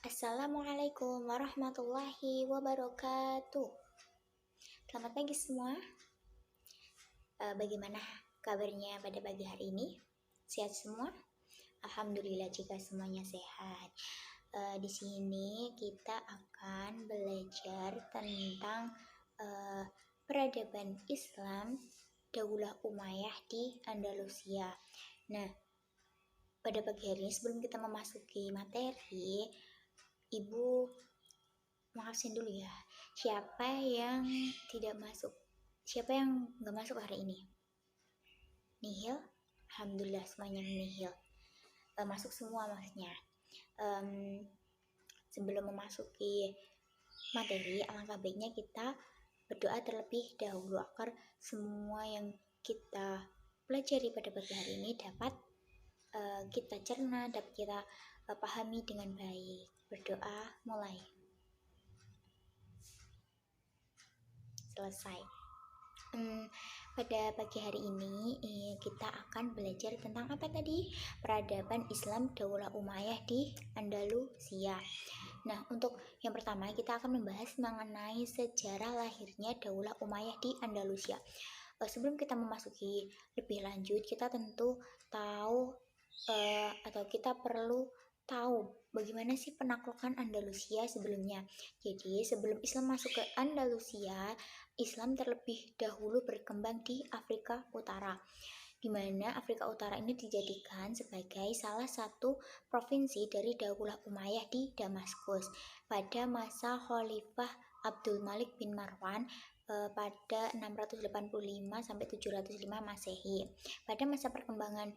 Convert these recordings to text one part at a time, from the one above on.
Assalamualaikum warahmatullahi wabarakatuh. Selamat pagi semua. Bagaimana kabarnya pada pagi hari ini? Sehat semua? Alhamdulillah jika semuanya sehat. Di sini kita akan belajar tentang peradaban Islam Daulah Umayyah di Andalusia. Nah, pada pagi hari ini sebelum kita memasuki materi, Ibu maafin dulu ya. Siapa yang tidak masuk? Siapa yang nggak masuk hari ini? Nihil? Alhamdulillah semuanya nihil. Masuk semua maksudnya. Sebelum memasuki materi, alangkah baiknya kita berdoa terlebih dahulu agar semua yang kita pelajari pada pagi hari ini dapat kita cerna, dapat kita pahami dengan baik. Berdoa mulai. Selesai. Pada pagi hari ini kita akan belajar tentang apa tadi? Peradaban Islam Daulah Umayyah di Andalusia. Nah, untuk yang pertama kita akan membahas mengenai sejarah lahirnya Daulah Umayyah di Andalusia. Sebelum kita memasuki lebih lanjut, kita tentu tahu atau kita perlu tahu bagaimana sih penaklukan Andalusia sebelumnya. Jadi sebelum Islam masuk ke Andalusia, Islam terlebih dahulu berkembang di Afrika Utara, di mana Afrika Utara ini dijadikan sebagai salah satu provinsi dari Daulah Umayyah di Damaskus pada masa Khalifah Abdul Malik bin Marwan pada 685 sampai 705 Masehi. Pada masa perkembangan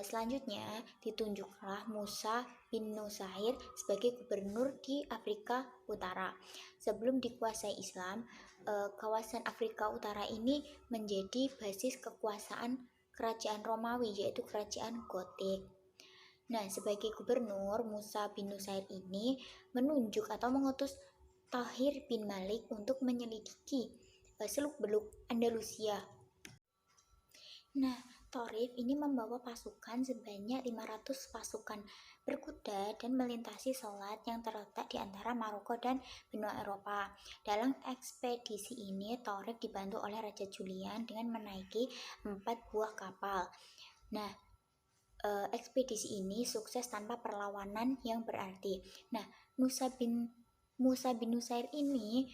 selanjutnya ditunjuklah Musa bin Nusair sebagai gubernur di Afrika Utara. Sebelum dikuasai Islam, kawasan Afrika Utara ini menjadi basis kekuasaan kerajaan Romawi, yaitu kerajaan Gotik. Nah, sebagai gubernur, Musa bin Nusair ini menunjuk atau mengutus Tahir bin Malik untuk menyelidiki seluk-beluk Andalusia. Nah, Torif ini membawa pasukan sebanyak 500 pasukan berkuda dan melintasi selat yang terletak di antara Maroko dan benua Eropa. Dalam ekspedisi ini, Torif dibantu oleh Raja Julian dengan menaiki 4 buah kapal. Nah, ekspedisi ini sukses tanpa perlawanan yang berarti. Nah, Musa bin Nusair ini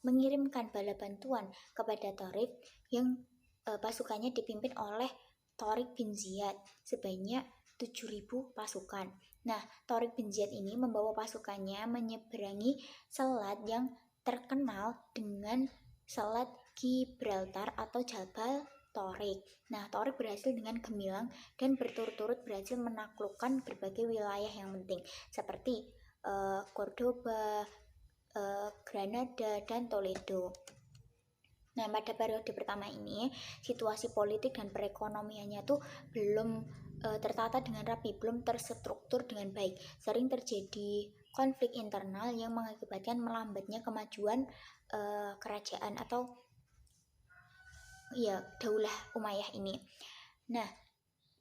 mengirimkan bala bantuan kepada Torif yang pasukannya dipimpin oleh Tariq bin Ziyad sebanyak 7.000 pasukan. Nah, Tariq bin Ziyad ini membawa pasukannya menyeberangi selat yang terkenal dengan Selat Gibraltar atau Jabal Tariq. Nah, Tariq berhasil dengan gemilang dan berturut-turut berhasil menaklukkan berbagai wilayah yang penting seperti Cordoba, Granada, dan Toledo. Nah, pada periode pertama ini, situasi politik dan perekonomiannya tuh belum tertata dengan rapi, belum terstruktur dengan baik. Sering terjadi konflik internal yang mengakibatkan melambatnya kemajuan kerajaan atau Daulah Umayyah ini. Nah,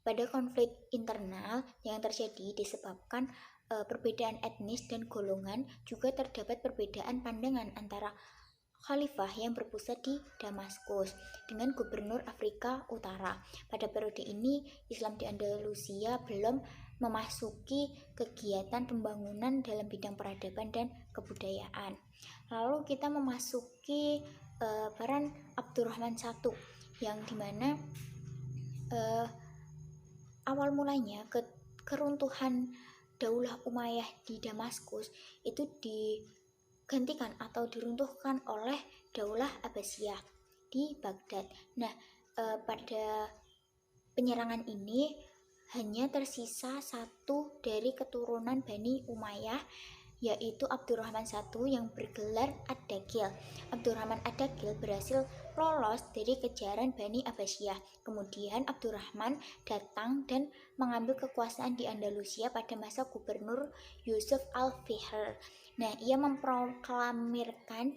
pada konflik internal yang terjadi disebabkan perbedaan etnis dan golongan, juga terdapat perbedaan pandangan antara khalifah yang berpusat di Damaskus dengan gubernur Afrika Utara. Pada periode ini, Islam di Andalusia belum memasuki kegiatan pembangunan dalam bidang peradaban dan kebudayaan. Lalu kita memasuki peran Abdurrahman I, yang dimana awal mulanya keruntuhan Daulah Umayyah di Damaskus itu digantikan atau diruntuhkan oleh Daulah Abbasiyah di Baghdad. Nah, pada penyerangan ini hanya tersisa satu dari keturunan Bani Umayyah, yaitu Abdurrahman I yang bergelar Ad-Dakhil. Abdurrahman Ad-Dakhil berhasil lolos dari kejaran Bani Abbasiyah. Kemudian Abdurrahman datang dan mengambil kekuasaan di Andalusia pada masa gubernur Yusuf al-Fihr. Nah, ia memproklamirkan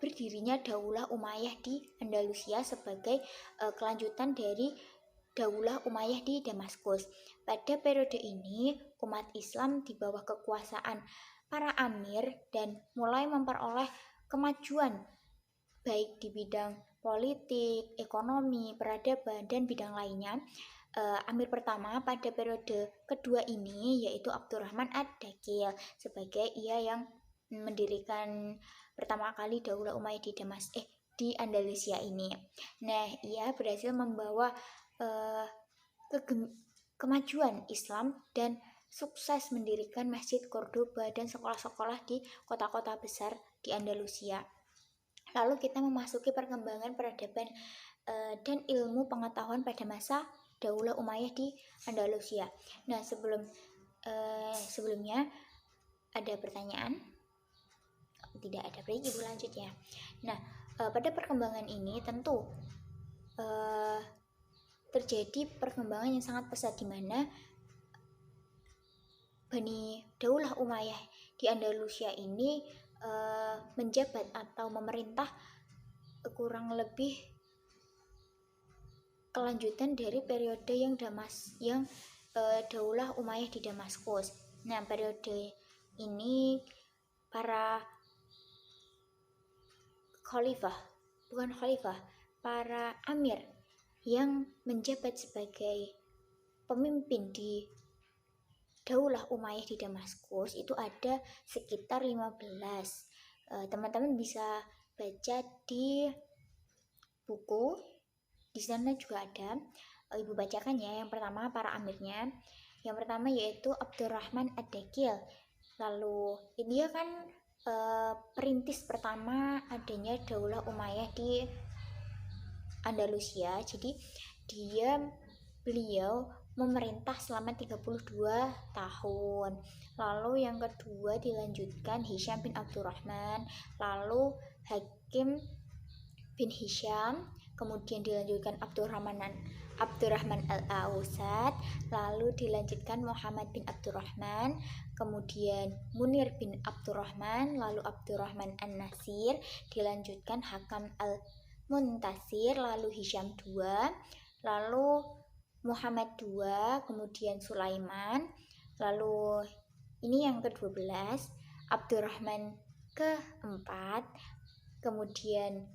berdirinya Daulah Umayyah di Andalusia sebagai kelanjutan dari Daulah Umayyah di Damaskus. Pada periode ini, umat Islam di bawah kekuasaan para amir dan mulai memperoleh kemajuan baik di bidang politik, ekonomi, peradaban, dan bidang lainnya. Amir pertama pada periode kedua ini yaitu Abdurrahman Ad-Dakil, sebagai ia yang mendirikan pertama kali Daulah Umayyah di Andalusia ini. Nah, ia berhasil membawa kemajuan Islam dan sukses mendirikan Masjid Cordoba dan sekolah-sekolah di kota-kota besar di Andalusia. Lalu kita memasuki perkembangan peradaban dan ilmu pengetahuan pada masa Daulah Umayyah di Andalusia. Nah, sebelumnya ada pertanyaan? Tidak ada, baik Ibu lanjut ya. Nah, pada perkembangan ini tentu terjadi perkembangan yang sangat pesat, di mana Bani Daulah Umayyah di Andalusia ini menjabat atau memerintah kurang lebih kelanjutan dari periode yang Daulah Umayyah di Damaskus. Nah, periode ini para para amir yang menjabat sebagai pemimpin di Daulah Umayyah di Damaskus itu ada sekitar 15. Teman-teman bisa baca di buku, di sana juga ada. Ibu bacakan ya. Yang pertama para amirnya. Yang pertama yaitu Abdurrahman Ad-Dakil. Lalu dia kan perintis pertama adanya Daulah Umayyah di Andalusia. Jadi beliau memerintah selama 32 tahun. Lalu yang kedua dilanjutkan Hisham bin Abdurrahman, lalu Hakim bin Hisham, kemudian dilanjutkan Abdurrahman al-Ausad, lalu dilanjutkan Muhammad bin Abdurrahman, kemudian Munir bin Abdurrahman, lalu Abdurrahman an-Nasir, dilanjutkan Hakam al-Muntasir, lalu Hisham II, lalu Muhammad II, kemudian Sulaiman, lalu ini yang ke-12 Abdurrahman keempat, kemudian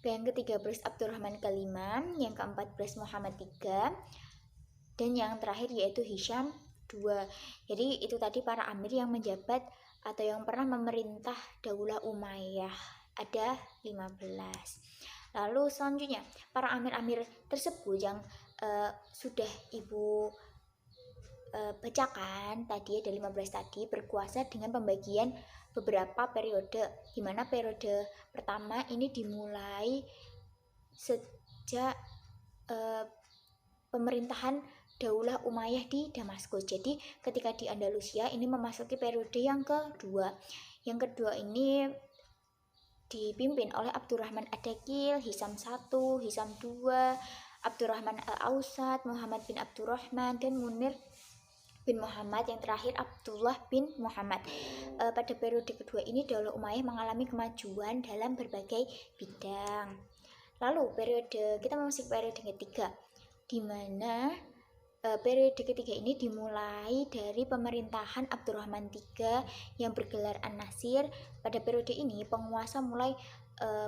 yang ke-13 Abdurrahman ke-5, yang ke-14 Muhammad III, dan yang terakhir yaitu Hisham II. Jadi itu tadi para amir yang menjabat atau yang pernah memerintah Daulah Umayyah, ada 15. Lalu selanjutnya para amir-amir tersebut yang sudah Ibu bacakan tadi, ada 15 tadi, berkuasa dengan pembagian beberapa periode, di mana periode pertama ini dimulai sejak pemerintahan Daulah Umayyah di Damaskus. Jadi ketika di Andalusia ini memasuki periode yang kedua. Yang kedua ini dipimpin oleh Abdurrahman Ad-Dakil, Hisham I, Hisham II, Abdurrahman al-Ausad, Muhammad bin Abdurrahman, dan Munir bin Muhammad, yang terakhir Abdullah bin Muhammad. Pada periode kedua ini Daulah Umayyah mengalami kemajuan dalam berbagai bidang. Lalu kita memasuki periode ketiga, di mana periode ketiga ini dimulai dari pemerintahan Abdurrahman III yang bergelar An-Nasir. Pada periode ini penguasa mulai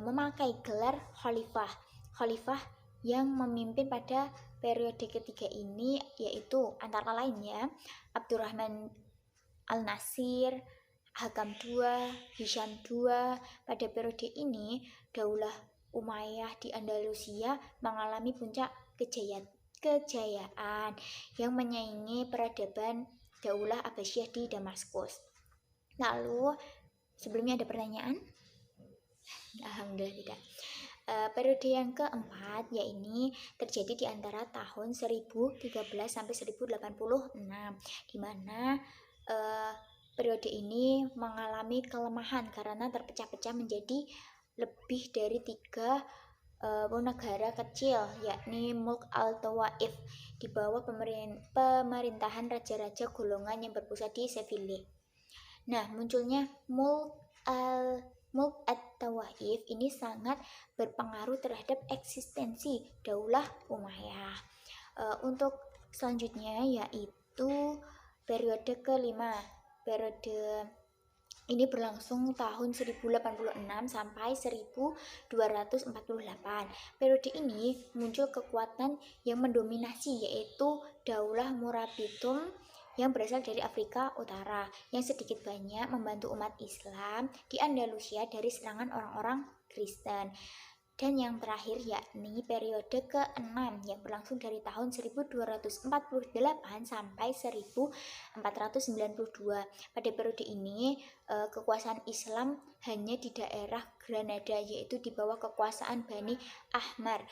memakai gelar khalifah yang memimpin pada periode ketiga ini, yaitu antara lainnya Abdurrahman al-Nasir, Hakam II, Hisham II. Pada periode ini Daulah Umayyah di Andalusia mengalami puncak kejayaan yang menyaingi peradaban Daulah Abbasiyah di Damaskus. Lalu sebelumnya ada pertanyaan? Alhamdulillah tidak. Periode yang keempat yaitu terjadi di antara tahun 1013 sampai 1086, di mana periode ini mengalami kelemahan karena terpecah-pecah menjadi lebih dari 3 negara kecil, yakni Mulk al-Tawaif di bawah pemerintahan raja-raja golongan yang berpusat di Seville. Nah, munculnya Mulk at-Tawaif ini sangat berpengaruh terhadap eksistensi Daulah Umayyah. Untuk selanjutnya yaitu periode kelima. Periode ini berlangsung tahun 1086 sampai 1248. Periode ini muncul kekuatan yang mendominasi yaitu Daulah Murabitum yang berasal dari Afrika Utara yang sedikit banyak membantu umat Islam di Andalusia dari serangan orang-orang Kristen. Dan yang terakhir yakni periode ke-6 yang berlangsung dari tahun 1248 sampai 1492. Pada periode ini kekuasaan Islam hanya di daerah Granada, yaitu di bawah kekuasaan Bani Ahmar.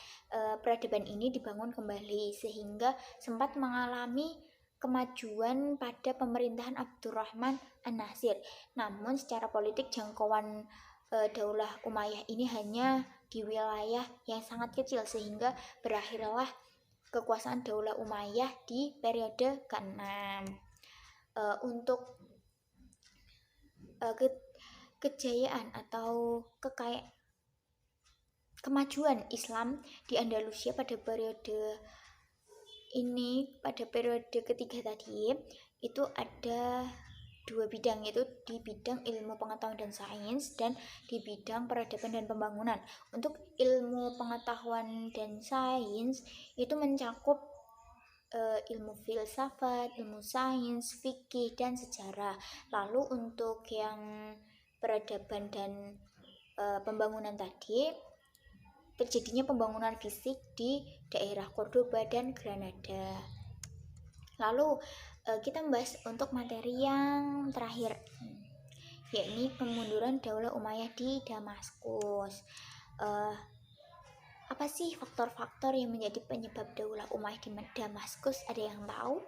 Peradaban ini dibangun kembali sehingga sempat mengalami kemajuan pada pemerintahan Abdurrahman An-Nasir. Namun secara politik jangkauan Daulah Umayyah ini hanya di wilayah yang sangat kecil sehingga berakhirlah kekuasaan Daulah Umayyah di periode ke-6. Untuk kejayaan atau kemajuan Islam di Andalusia pada periode ini, pada periode ketiga tadi, itu ada dua bidang, yaitu di bidang ilmu pengetahuan dan sains dan di bidang peradaban dan pembangunan. Untuk ilmu pengetahuan dan sains itu mencakup ilmu filsafat, ilmu sains, fikih, dan sejarah. Lalu untuk yang peradaban dan pembangunan tadi, terjadinya pembangunan fisik di daerah Cordoba dan Granada. Lalu kita membahas untuk materi yang terakhir, yakni kemunduran Daulah Umayyah di Damaskus. Apa sih faktor-faktor yang menjadi penyebab Daulah Umayyah di Damaskus? Ada yang tahu?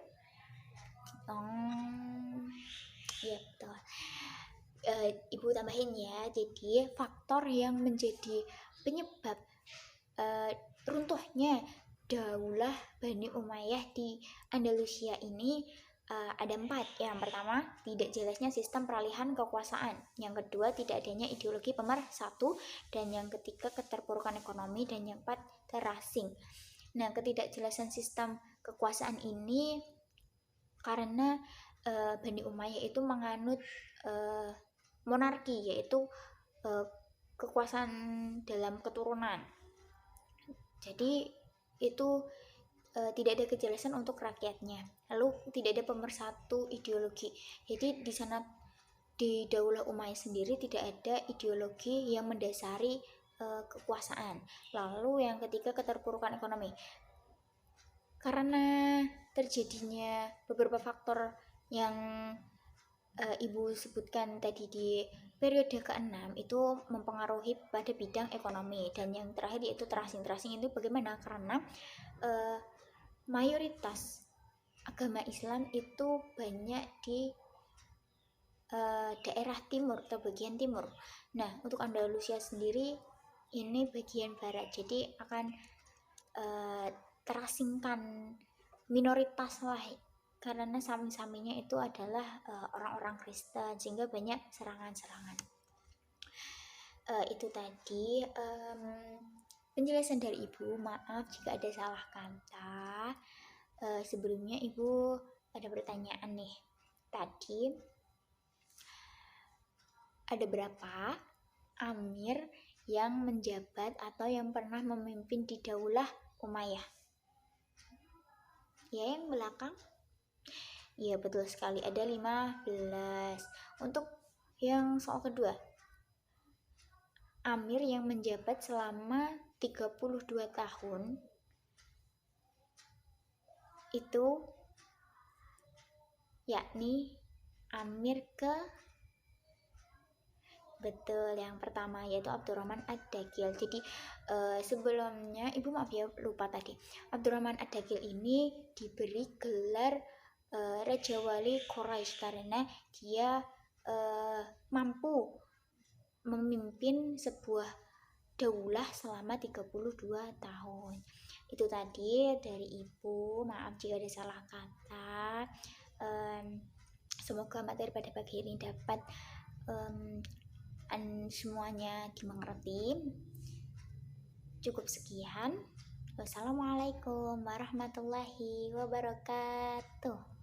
Ya betul. Ibu tambahin ya. Jadi faktor yang menjadi penyebab runtuhnya Daulah Bani Umayyah di Andalusia ini ada 4. Yang pertama, tidak jelasnya sistem peralihan kekuasaan. Yang kedua, tidak adanya ideologi pemersatu. Dan yang ketiga, keterpurukan ekonomi. Dan yang keempat, terasing. Nah, ketidakjelasan sistem kekuasaan ini karena Bani Umayyah itu menganut monarki, yaitu kekuasaan dalam keturunan. Jadi itu tidak ada kejelasan untuk rakyatnya. Lalu tidak ada pemersatu ideologi. Jadi di sana di Daulah Umayyah sendiri tidak ada ideologi yang mendasari kekuasaan. Lalu yang ketiga, keterpurukan ekonomi. Karena terjadinya beberapa faktor yang Ibu sebutkan tadi di periode ke-6 itu mempengaruhi pada bidang ekonomi. Dan yang terakhir yaitu terasing. Terasing itu bagaimana? Karena mayoritas agama Islam itu banyak di daerah timur atau bagian timur. Nah, untuk Andalusia sendiri ini bagian barat, jadi akan terasingkan minoritas lah, karena samping-sampingnya itu adalah orang-orang Kristen, sehingga banyak serangan-serangan. Itu tadi penjelasan dari Ibu. Maaf jika ada salah kata. Sebelumnya Ibu ada pertanyaan nih. Tadi ada berapa amir yang menjabat atau yang pernah memimpin di Daulah Umayyah? Ya, yang belakang. Iya, betul sekali, ada 15. Untuk yang soal kedua, amir yang menjabat selama 32 tahun itu yakni amir ke, betul, yang pertama yaitu Abdurrahman Ad-Dakhil. Jadi sebelumnya Ibu maaf ya lupa tadi, Abdurrahman Ad-Dakhil ini diberi gelar Raja Wali Quraisy karena dia mampu memimpin sebuah daulah selama 32 tahun. Itu tadi dari Ibu, maaf jika ada salah kata. Semoga materi pada pagi ini dapat semuanya dimengerti. Cukup sekian. Wassalamualaikum warahmatullahi wabarakatuh.